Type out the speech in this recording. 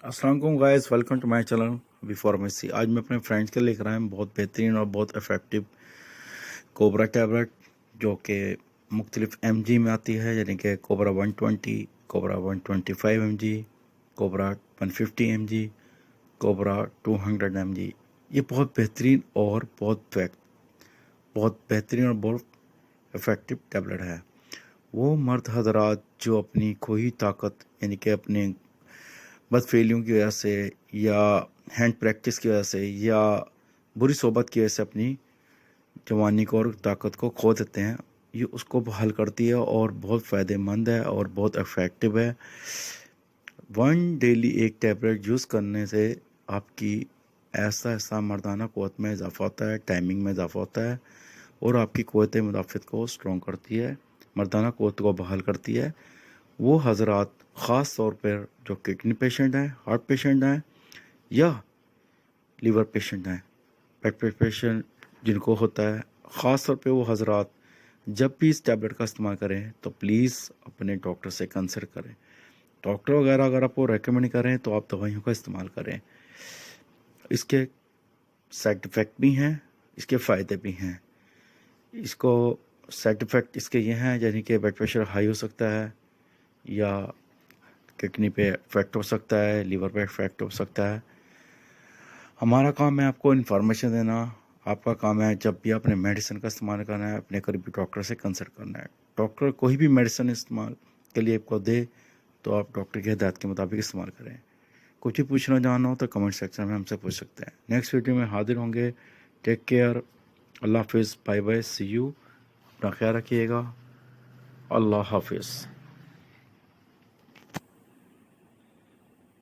अस्सलाम वालेकुम guys, welcome to my channel V pharmacy. आज मैं अपने फ्रेंड्स के लिए लेकर आया हूँ बहुत बेहतरीन और बहुत इफ़ेक्टिव कोबरा टैबलेट, जो कि मुख्तलिफ mg में आती है, यानी कि cobra 120, cobra 125 mg, cobra 150 mg, cobra 200 mg। ये बहुत बेहतरीन और बहुत बेहतरीन और बहुत इफ़ेक्टिव टैबलेट है। वो मर्द हजरात जो अपनी खोई ताकत, यानी कि अपने बदफेलियों की वजह से या हैंड प्रैक्टिस की वजह से या बुरी सोबत की वजह से अपनी जवानी को और ताकत को खो देते हैं, ये उसको हल करती है और बहुत फ़ायदेमंद है और बहुत इफ़ेक्टिव है। वन डेली एक टैबलेट यूज़ करने से आपकी ऐसा मर्दाना क़ुव्वत में इजाफ़ा होता है, टाइमिंग में इजाफ़ा होता है और आपकी क़ुव्वत मुदाफ़त को स्ट्रॉन्ग करती है, मर्दाना क़ुव्वत को बहाल करती है। वो हजरात ख़ास तौर पर जो किडनी पेशेंट हैं, हार्ट पेशेंट हैं या लीवर पेशेंट हैं, ब्लड पेशेंट जिनको होता है, ख़ास तौर पे वो हजरात जब भी इस टैबलेट का इस्तेमाल करें तो प्लीज़ अपने डॉक्टर से कंसल्ट करें। डॉक्टर वगैरह अगर आपको रेकमेंड करें तो आप दवाइयों का इस्तेमाल करें। इसके साइड इफ़ेक्ट भी हैं, इसके फ़ायदे भी हैं। इसको साइड इफ़ेक्ट इसके ये हैं, यानी कि ब्लड प्रेशर हाई हो सकता है या किडनी पे इफेक्ट हो सकता है, लीवर पे इफेक्ट हो सकता है। हमारा काम है आपको इन्फॉर्मेशन देना। आपका काम है जब भी आपने मेडिसिन का इस्तेमाल करना है, अपने करीबी डॉक्टर से कंसल्ट करना है। डॉक्टर कोई भी मेडिसिन इस्तेमाल के लिए आपको दे तो आप डॉक्टर की हिदायत के मुताबिक इस्तेमाल करें। कुछ भी पूछना जानना हो तो कमेंट सेक्शन में हमसे पूछ सकते हैं। नेक्स्ट वीडियो में हाजिर होंगे। टेक केयर, अल्लाह हाफिज़, बाय बाय, सी यू। अपना ख्याल रखिएगा, अल्लाह हाफिज़।